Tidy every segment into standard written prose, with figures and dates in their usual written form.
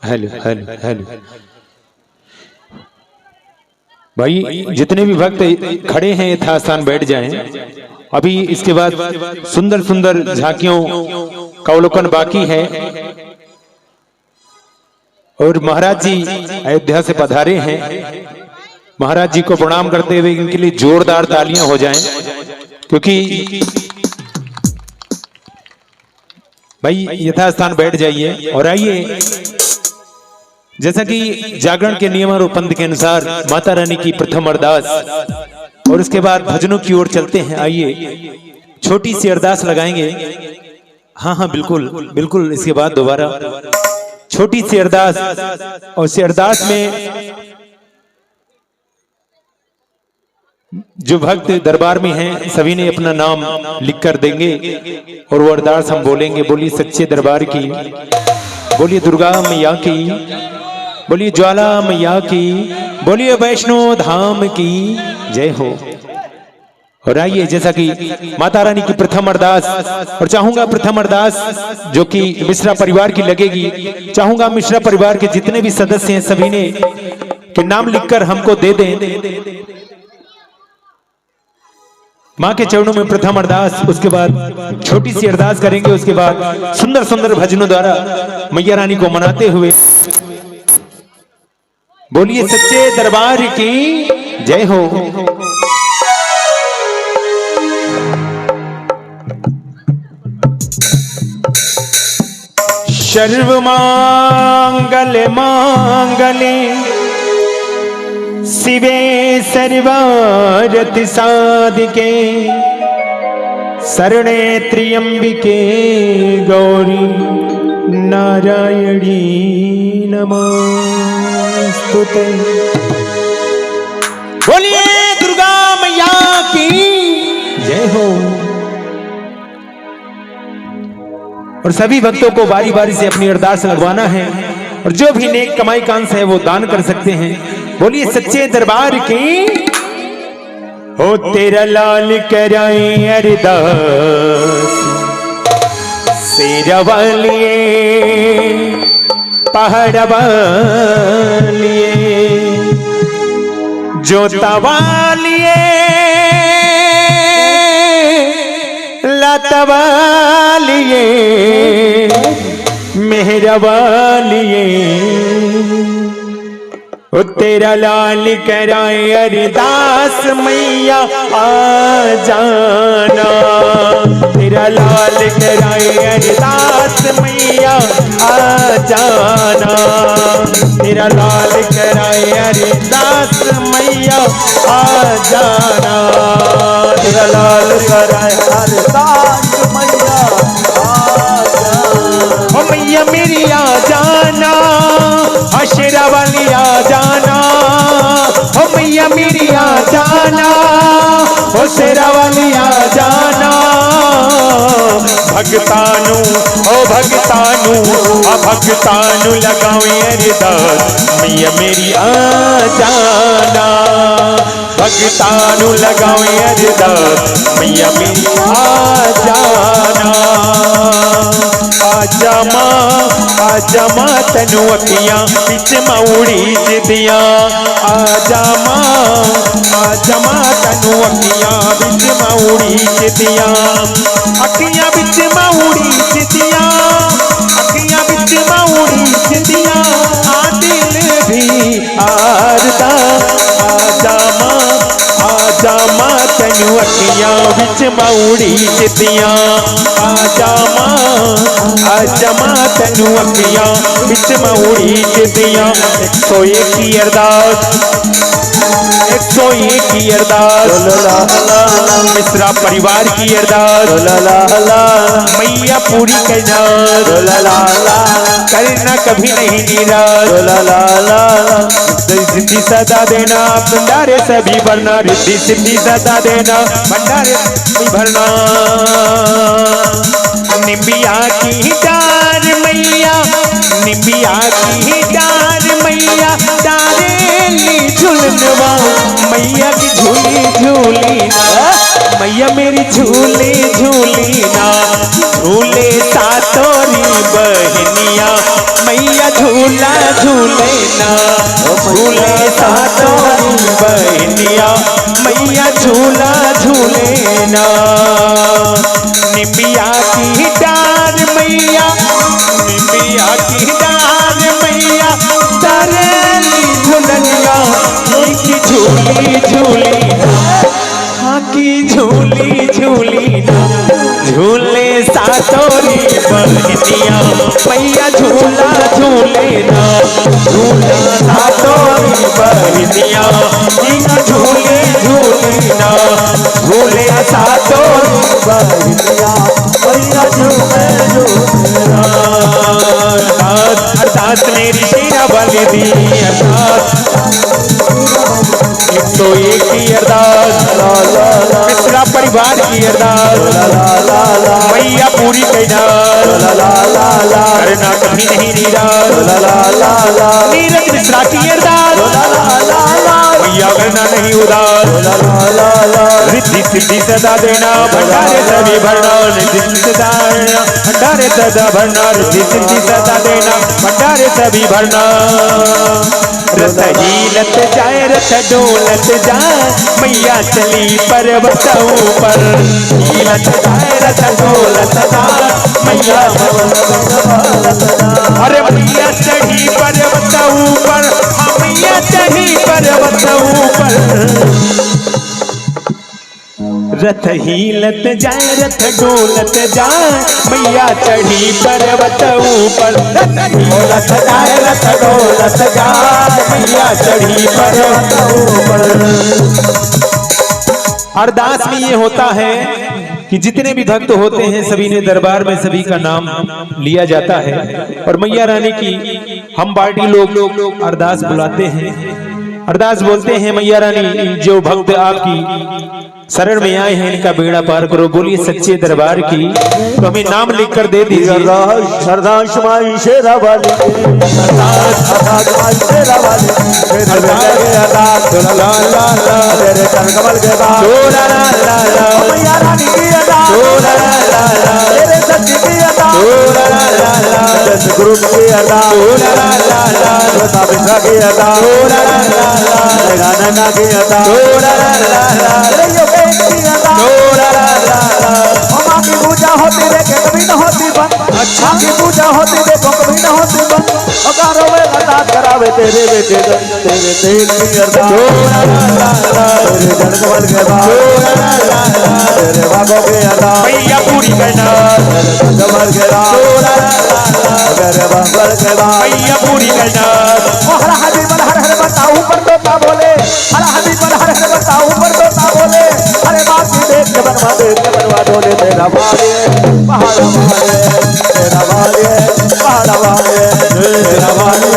Hello hello hello भाई, जितने भी भक्त खड़े हैं यथास्थान बैठ जाएं। अभी इसके बाद सुंदर सुंदर झांकियों का अवलोकन बाकी है और महाराज जी अयोध्या से पधारे हैं। महाराज जी को प्रणाम करते हुए इनके लिए जोरदार तालियां हो जाएं, क्योंकि भाई यथास्थान बैठ जाइए। और आइए, जैसा कि जागरण के नियम और पंथ के अनुसार माता रानी की प्रथम अरदास और उसके बाद भजनों की ओर चलते हैं। आइए छोटी सी अरदास लगाएंगे। हाँ हाँ बिल्कुल बिल्कुल, इसके बाद दोबारा छोटी सी अरदास, और इस अरदास में जो भक्त दरबार में हैं सभी ने अपना नाम लिख कर देंगे और वो अरदास हम बोलेंगे। बोलिए सच्चे दरबार की, बोलिए दुर्गा मैया की, बोलिए ज्वाला मैया की, बोलिए वैष्णो धाम की जय हो। और आइए, जैसा कि माता रानी की प्रथम अरदास, और चाहूंगा प्रथम अरदास जो कि मिश्रा परिवार की लगेगी, चाहूंगा मिश्रा परिवार के जितने भी सदस्य हैं सभी ने के नाम लिखकर हमको दे दें। माँ के चरणों में प्रथम अरदास, उसके बाद छोटी सी अरदास करेंगे, उसके बाद सुंदर सुंदर भजनों द्वारा मैया रानी को मनाते हुए बोलिए सच्चे दरबार की जय हो। सर्व मांगल मांगले शिवे सर्वार्थ साधिके शरणे त्र्यंबिके गौरी नारायणी नमोस्तुते। बोलिए दुर्गा मैया की जय हो। और सभी भक्तों को बारी बारी से अपनी अरदास लगवाना है, और जो भी नेक कमाई का अंश है वो दान कर सकते हैं। बोलिए सच्चे दरबार की, हो तेरा लाल कराए अरदास शेरा वालिए पहाड़ वालिए जोता वालिए लता वालिए मेहरा वालिए, ओ तेरा लाल कराए अरदास मैया आ जाना, तेरा लाल कराए अरदास मैया आ जाना, तेरा लाल कराए अरदास मैया आ जाना, तेरा लाल कराए अरदास मैया आ जाना। ओ मैया मेरी आ जाना, शेरा वाली आ जाना, ओ मैया मेरी आ जाना, ओ शेरा वाली आ जाना। भगतानु ओ भगतानु आ भगतानु लगावे अरदास मैया मेरी आ जाना, भगतानु लगावे अरदास मैया मेरी आ जाना। आजा मां तनु अखियां बिच मऊड़ी जिदियां, आजा मां तनु अखियां बिच मऊड़ी जिदियां, अखियां बिच मऊड़ी जिदियां, अखियां बिच मऊड़ी जिदियां, आ दिल भी आरदा। आजा मां तनु अखियां बिच मऊड़ी जिदियां, आजा मां तनु अखियां बिच मऊड़ी जिदियां। 101 की अरदास, 101 की अरदास, मिश्रा परिवार की अरदास मैया पूरी करना, करना कभी नहीं निराश। रिद्धि सदा देना भंडारे सभी भरना, रिद्धि सिद्धि सदा देना भंडारे सभी भरना। निम्बिया की डार मैया, निम्बिया की डार मैया, डारेली झुलनवा मैया की झूली झूली ना। मैया मेरी झूले झूली ना, झूले सातोरी बहनिया, मैया झूला झूले ना, झूले सातोरी बहनिया, मैया झूला झूले ना। निमिया की डार मैया, निमिया की डार मैया, तारेली झुलनिया की झूली झूली ना, की झूली झूली ना, झूले सातोरी बहनिया, मैया झूला झूले ना, झूले सातोरी बहनिया, झूले झूले ना, झूले सातोरी बहनिया, मैया झूले झूले ना। अरदास मेरी शेरा वाली दी अरदास, तो एक ही अरदास, मिश्रा परिवार की अरदास, मैया पूरी करना कभी नहीं निराश, नीरज मिश्रा की अरदास, मैया करना नहीं उदास, रिद्धि सिद्धि सदा देना, भंडारे सभी भरना, रिद्धि सिद्धि सदा देना, भंडारे सदा भरना, रिद्धि सिद्धि सदा देना, भंडारे सभी भरना। रथ हीलत जाए रथ डोलत जाए, मैया चली पर्वत ऊपर, हीलत जाए रथ डोलत जाए, मैया अरे मैया चढ़ी पर्वत ऊपर, मैया चढ़ी पर्वत ऊपर। रथ हीलत जाए रथ डोलत जाए, मैया चढ़ी पर्वत ऊपर, रथ हीलत जाए रथ डोलत जाए, मैया चढ़ी पर्वत ऊपर। अरदास में ये होता है कि जितने भी भक्त होते हैं सभी ने दरबार में सभी का नाम लिया जाता है, और मैया रानी की हम पार्टी लोग अरदास बुलाते हैं, अरदास बोलते हैं मैया रानी जो भक्त आपकी शरण में आए हैं इनका बेड़ा पार करो। बोलिए सच्चे दरबार की, तो हमें नाम लिखकर दे दीजिए। अरदास माई शेरा वाली, अरदास माई शेरा वाली, तेरे चरण कमल के बाद मैया रानी की अरदास, तेरे सच्ची की अरदास, गुरु की अरदास, प्रताप मिश्रा की अरदास, गाना की अरदास, माँ की पूजा होती देखे कभी न होती बंद, अच्छा की पूजा होती देखो कभी न होती बंद, अकारों में अरदास करावे तेरे बेटे तेरे तेल की अरदास, तेरे जन कमल के बाद, तेरे बागों के अरदास, मैया पूरी करना कमल के बाद, तेरे बागल के बाद, मैया पूरी करना। हर हरी बल हर हर बताऊं पर तोता बोले, हर हरी बल हर हर बताऊं पर तोता बोले, अरे बात देख के बनवा डोले, तेरा वाले पहाड़ वाले, तेरा वाले पहाड़ वाले, तेरा वाले।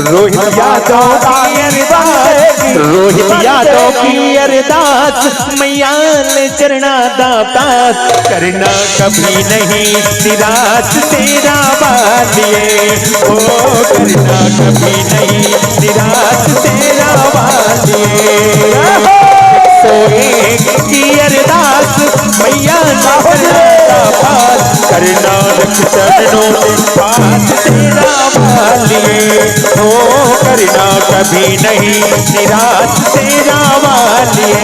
रोहित यादव की अरदास, रोहित यादव की अरदास, मैया ने चरना दातास, करना कभी नहीं निराश तेरा वालिए, ओ करना कभी नहीं निराश तेरा वालिए। सोए की अरदास मैया करना रख चरणों में पास तेरा वालिए, हो करना कभी नहीं निराश तेरा वालिए।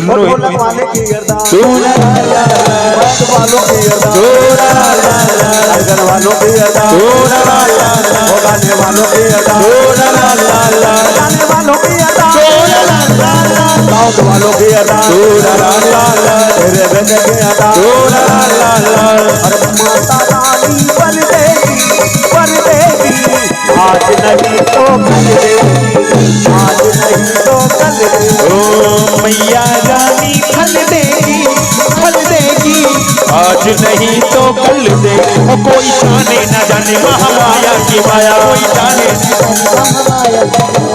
वाले की अरदास, वालों की अरदास, वालों की अरदास, गाने वालों की अरदास, गाने वालों की अरदास, गाँव वालों की अरदास, तेरे बेटे की अरदास, अरे माता रानी बल देगी आज नहीं तो कल देगी, आज नहीं तो कल देगी, ओ मैया रानी फल देगी आज नहीं तो कल दे। ओ कोई जाने न जाने महामाया की माया, कोई जाने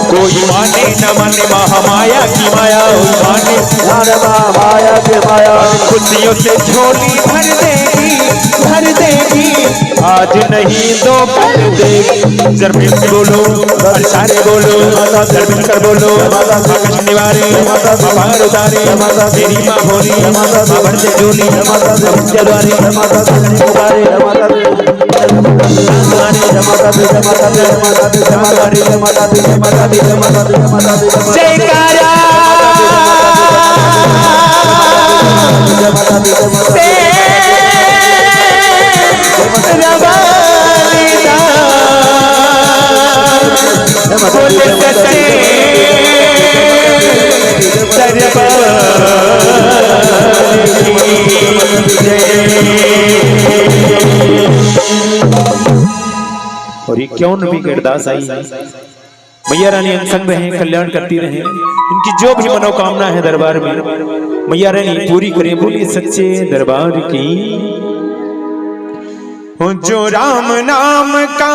कोई माने न माने महामाया की माया, माने महामाया की माया, खुशियों से झोली भर देगी आज नहीं तो कल देख। जरबिन बोलो और सारे बोलो, जरबिन कर बोलो, आकाश निवारे बाहर उतारे, मेरी माँ भोली बाबर से जोली द्वारे जयकारा और ये क्यों नबी के अरदास आई। मैया रानी अनसंग रहे, कल्याण करती रहे, इनकी जो भी मनोकामना है दरबार में मैया रानी पूरी करे। बोलिए सच्चे दरबार की। जो राम नाम का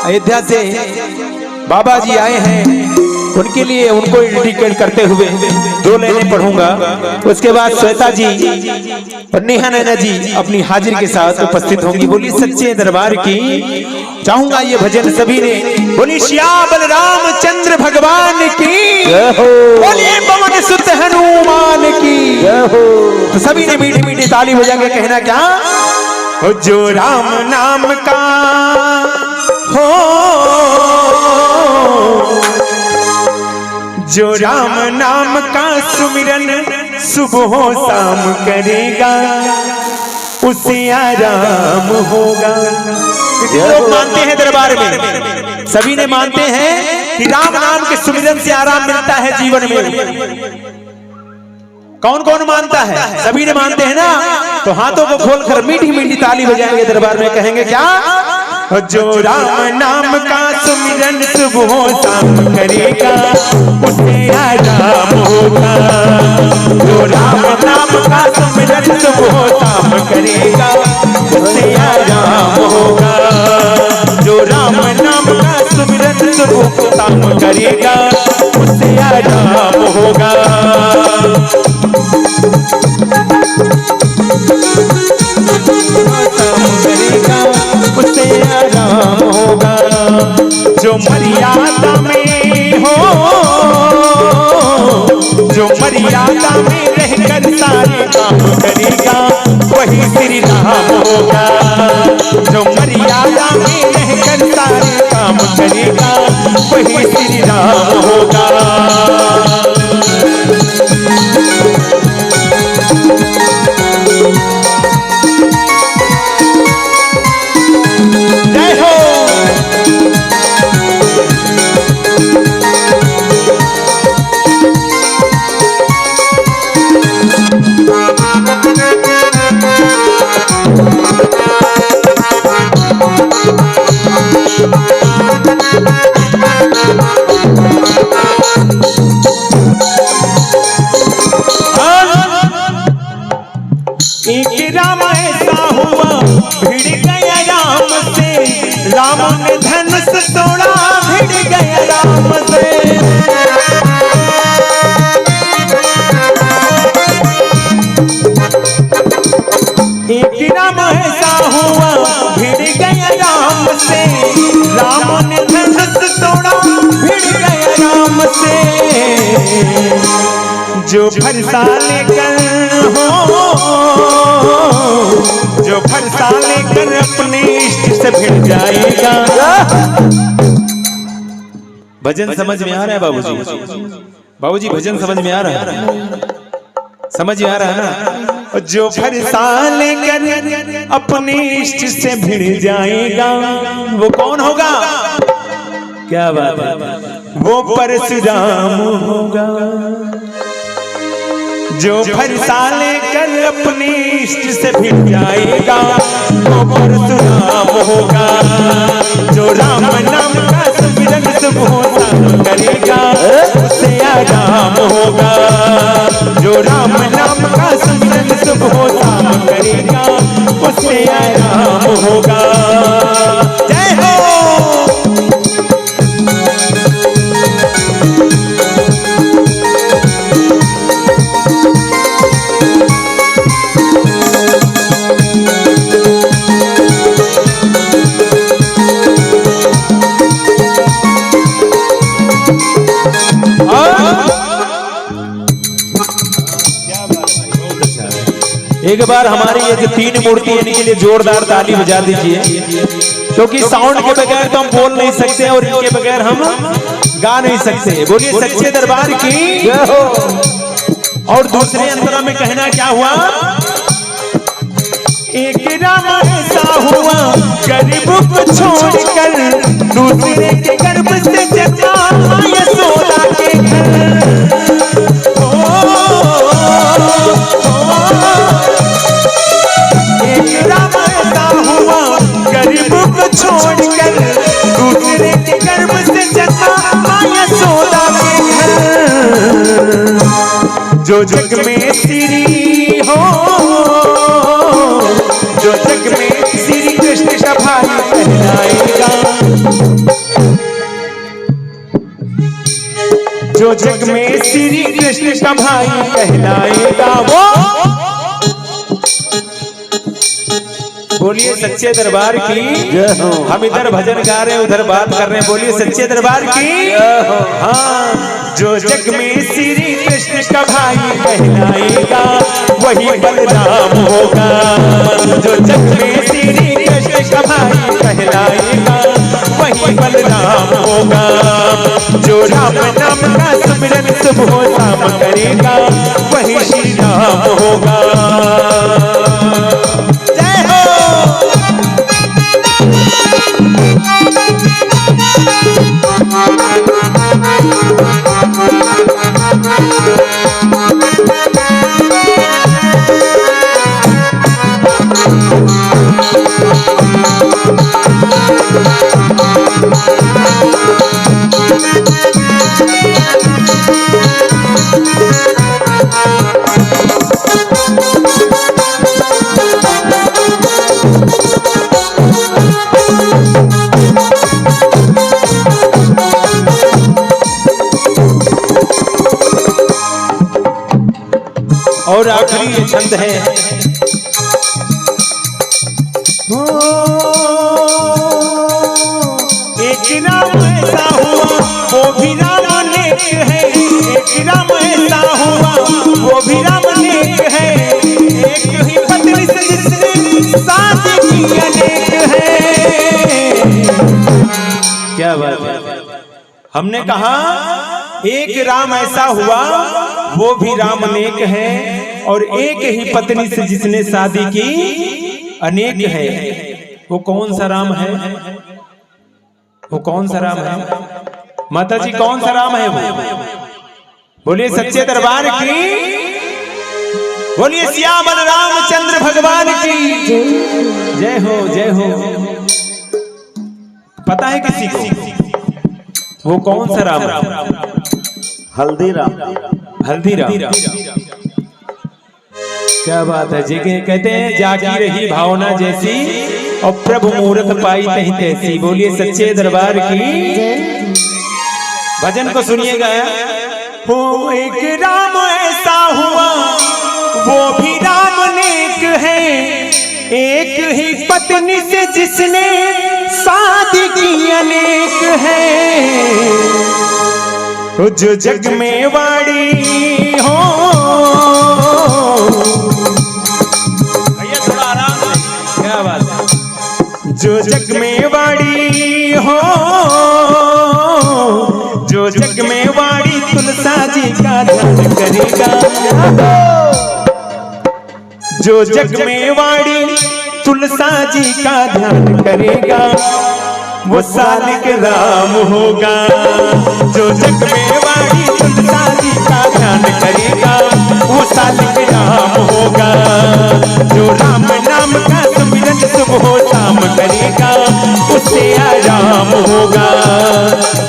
अयोध्या से बाबा जी आए हैं, उनके लिए उनको इंडिकेट करते हुए 2 लाइनें पढ़ूंगा। उसके बाद श्वेता जी और नेहा नैना जी अपनी हाजिरी के साथ उपस्थित होंगी। बोली सच्चे दरबार की। चाहूंगा ये भजन सभी ने बोली श्याम रामचंद्र भगवान की, बोलिए पवन सुत हनुमान की। तो सभी ने मीठी मीठी ताली बजा के कहना क्या। जो राम नाम का हो, जो राम नाम का सुमिरन सुबह शाम करेगा उसे आराम होगा। लोग मानते हैं दरबार में, सभी ने मानते हैं कि राम नाम के सुमिरन से आराम मिलता है जीवन में। कौन कौन मानता है? सभी ने मानते हैं ना। तो हाथों को खोलकर मीठी मीठी ताली बजाएंगे दरबार में, कहेंगे क्या। जो राम नाम का सुमिरन सुबह शाम करेगा उसे आराम होगा। जो राम नाम का सुमिरन सुबह शाम करेगा उसे आराम होगा। जो राम नाम का सुमिरन सुबह शाम करेगा उसे आराम होगा। उससे आराम होगा। जो मर्यादा में हो, जो मर्यादा में रहकर सारे काम करेगा वही श्री राम होगा। जो मर्यादा में रहकर सारे काम करेगा वही श्री राम होगा। एक राम ऐसा हुआ भिड़ गया राम से, राम ने धनुष तोड़ा भिड़ गया राम से। एक राम ऐसा हुआ भिड़ गया राम से, राम ने धनुष तोड़ा भिड़ गया राम से। जो फरसा लेकर हो, जो फरसा लेकर अपने इष्ट से भिड़ जाएगा। भजन समझ में आ रहा है बाबूजी? बाबूजी भजन समझ में आ रहा है? समझ में आ रहा है ना? जो फरसा लेकर अपने इष्ट से भिड़ जाएगा वो कौन होगा? क्या बात है, वो परशुराम होगा। जो फरसा लेकर अपने इष्ट से भिड़ जाएगा वो परशुराम होगा। जो राम नाम का सुमिरन सुबह शाम करेगा उसे आराम होगा। जो राम नाम का सुमिरन सुबह शाम करेगा उसे आराम होगा। जय हो। एक बार हमारी ये जो 3 मूर्ति है इनके लिए जोरदार ताली बजा दीजिए, क्योंकि साउंड के बगैर तो हम बोल नहीं सकते और इनके बगैर हम गा नहीं सकते। बोलिए सच्चे दरबार की जय हो। और दूसरे अंतरा में कहना क्या हुआ, एक राम ऐसा हुआ गरीब को छोड़कर दूसरे के गर्भ से जन्मा यशोदा के घर। एक राम ऐसा हुआ गरीब को छोड़कर दूसरे के गर्भ से जन्मा यशोदा के घर। जो जग में श्री हो, जो जग में श्री कृष्ण का भाई कहलाएगा, जो जग में श्री कृष्ण का भाई कहलाएगा वो। बोलिए सच्चे दरबार की जय हो। हम इधर भजन गा रहे हैं उधर बात कर रहे हैं, बोलिए सच्चे दरबार की जय हो। हाँ, जो जग में श्री कृष्ण का भाई कहलाएगा वही बलराम होगा। जो जग में श्री कृष्ण का भाई कहलाएगा वही बलराम होगा। जो राम नाम का सिमरन सुबह शाम करेगा वही श्री राम होगा। जय हो। और आखिरी ये छंद है, एक राम ऐसा हुआ वो भी राम नेक है। एक राम ऐसा हुआ वो भी राम नेक है। एक ही पत्नी से जिसने शादी की अनेक है। क्या बात है। हमने कहा एक राम ऐसा हुआ वो भी राम नेक है और एक ही पत्नी से जिसने शादी की अनेक है। वो कौन सा राम है? वो कौन सा राम है माता जी? कौन सा राम है वो? बोलिए सच्चे दरबार की, बोलिए श्यामल रामचंद्र भगवान की जय हो। जय हो। पता है किसी को वो कौन सा राम? हल्दीराम। हल्दीराम। क्या बात है जी। कहते हैं जागी रही भावना जैसी और प्रभु मूरत पाई तही तैसी। बोलिए सच्चे दरबार की। भजन को सुनिएगा। हो एक राम ऐसा हुआ वो भी राम नेक है। एक ही पत्नी से जिसने शादी की अनेक है। जो जग में वाड़ी हो, भैया थोड़ा आराम से। क्या बात है। जो जग में वाड़ी हो, जो जग में वाड़ी तुलसा जी का ध्यान करेगा। जो जग में वाड़ी तुलसा जी का ध्यान करेगा वो सालिक राम होगा। जो जग में वाड़ी तुलसा जी का ध्यान करेगा वो सालिक राम होगा। जो राम नाम का सिमरन सुबह शाम करेगा उससे आराम होगा।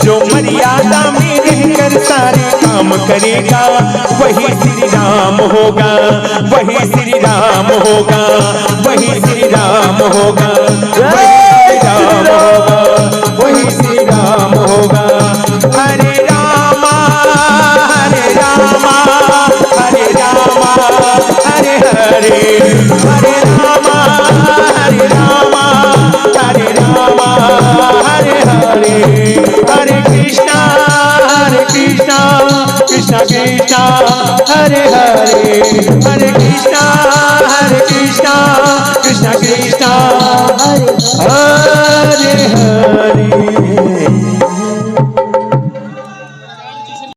जो मर्यादा में रहकर सारे काम करेगा वही श्री राम होगा। वही श्री राम होगा। वही श्री राम होगा। वही राम होगा। वही श्री राम होगा। हरे रामा हरे रामा हरे रामा हरे हरे हरे रामा हरे रामा हरे रामा हरे हरे हरे कृष्णा कृष्णा कृष्णा कृष्णा हरे हरे हरे कृष्णा